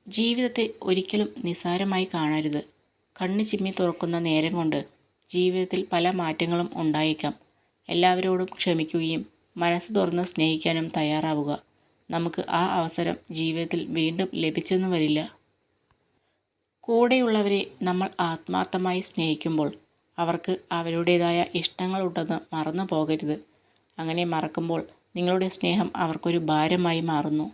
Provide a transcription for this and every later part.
ജീവിതത്തെ ഒരിക്കലും നിസ്സാരമായി കാണരുത്. കണ്ണ് ചിമ്മി തുറക്കുന്ന നേരം കൊണ്ട് ജീവിതത്തിൽ പല മാറ്റങ്ങളും ഉണ്ടായേക്കാം. എല്ലാവരോടും ക്ഷമിക്കുകയും മനസ്സ് തുറന്ന് സ്നേഹിക്കാനും തയ്യാറാവുക. നമുക്ക് ആ അവസരം ജീവിതത്തിൽ വീണ്ടും ലഭിച്ചെന്ന് വരില്ല. കൂടെയുള്ളവരെ നമ്മൾ ആത്മാർത്ഥമായി സ്നേഹിക്കുമ്പോൾ അവർക്ക് അവരുടേതായ ഇഷ്ടങ്ങളുണ്ടെന്ന് മറന്നു പോകരുത്. അങ്ങനെ മറക്കുമ്പോൾ നിങ്ങളുടെ സ്നേഹം അവർക്കൊരു ഭാരമായി മാറുന്നു.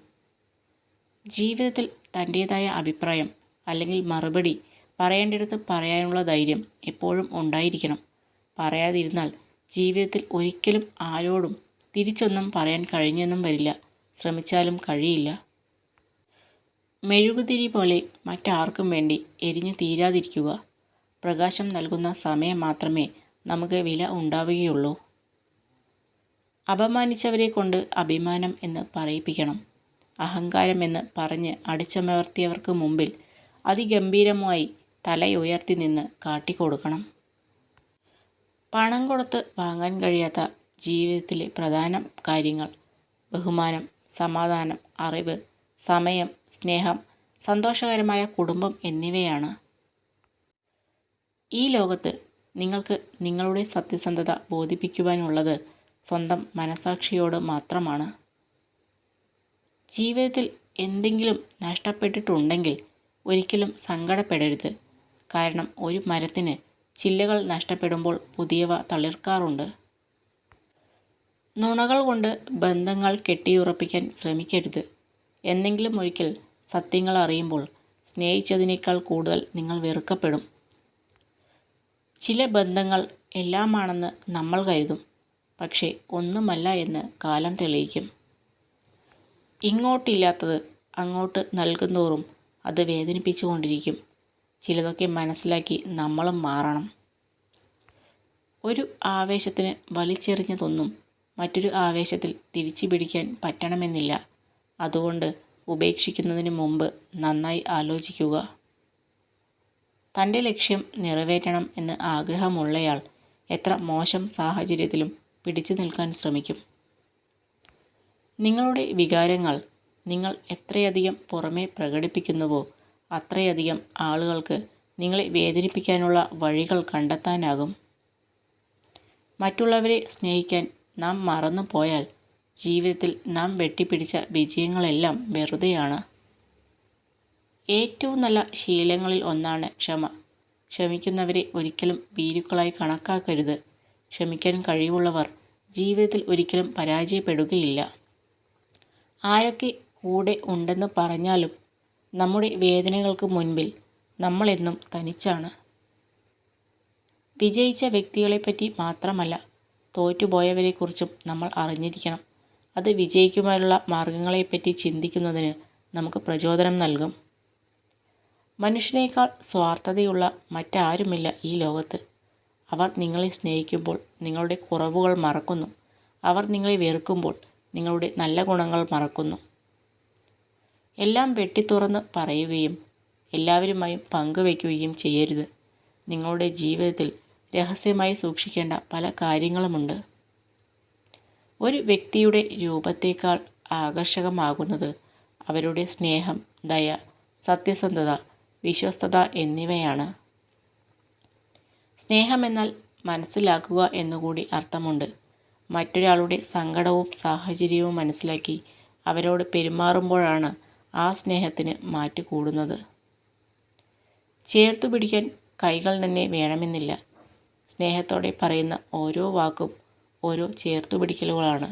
ജീവിതത്തിൽ തൻ്റേതായ അഭിപ്രായം അല്ലെങ്കിൽ മറുപടി പറയേണ്ടിടത്ത് പറയാനുള്ള ധൈര്യം എപ്പോഴും ഉണ്ടായിരിക്കണം. പറയാതിരുന്നാൽ ജീവിതത്തിൽ ഒരിക്കലും ആരോടും തിരിച്ചൊന്നും പറയാൻ കഴിഞ്ഞെന്നും വരില്ല. ശ്രമിച്ചാലും കഴിയില്ല. മെഴുകുതിരി പോലെ മറ്റാർക്കും വേണ്ടി എരിഞ്ഞു തീരാതിരിക്കുക. പ്രകാശം നൽകുന്ന സമയം മാത്രമേ നമുക്ക് വില ഉണ്ടാവുകയുള്ളൂ. അപമാനിച്ചവരെ കൊണ്ട് അഭിമാനം എന്ന് പറയിപ്പിക്കണം. അഹങ്കാരം എന്ന് പറഞ്ഞ് അടിച്ചമർത്തിയവർക്ക് മുമ്പിൽ അതിഗംഭീരമായി തലയുയർത്തി നിന്ന് കാട്ടിക്കൊടുക്കണം. പണം കൊടുത്ത് വാങ്ങാൻ കഴിയാത്ത ജീവിതത്തിലെ പ്രധാന കാര്യങ്ങൾ ബഹുമാനം, സമാധാനം, അറിവ്, സമയം, സ്നേഹം, സന്തോഷകരമായ കുടുംബം എന്നിവയാണ്. ഈ ലോകത്ത് നിങ്ങൾക്ക് നിങ്ങളുടെ സത്യസന്ധത ബോധിപ്പിക്കുവാനുള്ളത് സ്വന്തം മനസാക്ഷിയോട് മാത്രമാണ്. ജീവിതത്തിൽ എന്തെങ്കിലും നഷ്ടപ്പെട്ടിട്ടുണ്ടെങ്കിൽ ഒരിക്കലും സങ്കടപ്പെടരുത്. കാരണം ഒരു മരത്തിന് ചില്ലകൾ നഷ്ടപ്പെടുമ്പോൾ പുതിയവ തളിർക്കാറുണ്ട്. നുണകൾ കൊണ്ട് ബന്ധങ്ങൾ കെട്ടിയുറപ്പിക്കാൻ ശ്രമിക്കരുത്. എന്നെങ്കിലും ഒരിക്കൽ സത്യങ്ങൾ അറിയുമ്പോൾ സ്നേഹിച്ചതിനേക്കാൾ കൂടുതൽ നിങ്ങൾ വെറുക്കപ്പെടും. ചില ബന്ധങ്ങൾ എല്ലാമാണെന്ന് നമ്മൾ കരുതും, പക്ഷേ ഒന്നുമല്ല എന്ന് കാലം തെളിയിക്കും. ഇങ്ങോട്ടില്ലാത്തത് അങ്ങോട്ട് നൽകുന്തോറും അത് വേദനിപ്പിച്ചുകൊണ്ടിരിക്കും. ചിലതൊക്കെ മനസ്സിലാക്കി നമ്മളും മാറണം. ഒരു ആവേശത്തിന് വലിച്ചെറിഞ്ഞതൊന്നും മറ്റൊരു ആവേശത്തിൽ തിരിച്ചു പിടിക്കാൻ പറ്റണമെന്നില്ല. അതുകൊണ്ട് ഉപേക്ഷിക്കുന്നതിന് മുമ്പ് നന്നായി ആലോചിക്കുക. തൻ്റെ ലക്ഷ്യം നിറവേറ്റണം എന്ന് ആഗ്രഹമുള്ളയാൾ എത്ര മോശം സാഹചര്യത്തിലും പിടിച്ചു നിൽക്കാൻ ശ്രമിക്കും. നിങ്ങളുടെ വികാരങ്ങൾ നിങ്ങൾ എത്രയധികം പുറമേ പ്രകടിപ്പിക്കുന്നുവോ അത്രയധികം ആളുകൾക്ക് നിങ്ങളെ വേദനിപ്പിക്കാനുള്ള വഴികൾ കണ്ടെത്താനാകും. മറ്റുള്ളവരെ സ്നേഹിക്കാൻ നാം മറന്നു പോയാൽ ജീവിതത്തിൽ നാം വെട്ടിപ്പിടിച്ച വിജയങ്ങളെല്ലാം വെറുതെയാണ്. ഏറ്റവും നല്ല ശീലങ്ങളിൽ ഒന്നാണ് ക്ഷമ. ക്ഷമിക്കുന്നവരെ ഒരിക്കലും ഭീരുക്കളായി കണക്കാക്കരുത്. ക്ഷമിക്കാൻ കഴിവുള്ളവർ ജീവിതത്തിൽ ഒരിക്കലും പരാജയപ്പെടുകയില്ല. ആരൊക്കെ കൂടെ ഉണ്ടെന്ന് പറഞ്ഞാലും നമ്മുടെ വേദനകൾക്ക് മുൻപിൽ നമ്മളെന്നും തനിച്ചാണ്. വിജയിച്ച വ്യക്തികളെപ്പറ്റി മാത്രമല്ല, തോറ്റുപോയവരെക്കുറിച്ചും നമ്മൾ അറിഞ്ഞിരിക്കണം. അത് വിജയിക്കുവാനുള്ള മാർഗങ്ങളെപ്പറ്റി ചിന്തിക്കുന്നതിന് നമുക്ക് പ്രചോദനം നൽകും. മനുഷ്യനേക്കാൾ സ്വാർത്ഥതയുള്ള മറ്റാരുമില്ല ഈ ലോകത്ത്. അവർ നിങ്ങളെ സ്നേഹിക്കുമ്പോൾ നിങ്ങളുടെ കുറവുകൾ മറക്കുന്നു. അവർ നിങ്ങളെ വെറുക്കുമ്പോൾ നിങ്ങളുടെ നല്ല ഗുണങ്ങൾ മറക്കുന്നു. എല്ലാം വെട്ടിത്തുറന്ന് പറയുകയും എല്ലാവരുമായും പങ്കുവയ്ക്കുകയും ചെയ്യരുത്. നിങ്ങളുടെ ജീവിതത്തിൽ രഹസ്യമായി സൂക്ഷിക്കേണ്ട പല കാര്യങ്ങളുമുണ്ട്. ഒരു വ്യക്തിയുടെ രൂപത്തേക്കാൾ ആകർഷകമാകുന്നത് അവരുടെ സ്നേഹം, ദയ, സത്യസന്ധത, വിശ്വസ്തത എന്നിവയാണ്. സ്നേഹമെന്നാൽ മനസ്സിലാക്കുക എന്നുകൂടി അർത്ഥമുണ്ട്. മറ്റൊരാളുടെ സങ്കടവും സാഹചര്യവും മനസ്സിലാക്കി അവരോട് പെരുമാറുമ്പോഴാണ് ആ സ്നേഹത്തിന് മാറ്റ് കൂടുന്നത്. ചേർത്തു പിടിക്കാൻ കൈകൾ തന്നെ വേണമെന്നില്ല. സ്നേഹത്തോടെ പറയുന്ന ഓരോ വാക്കും ഓരോ ചേർത്തുപിടിക്കലുകളാണ്.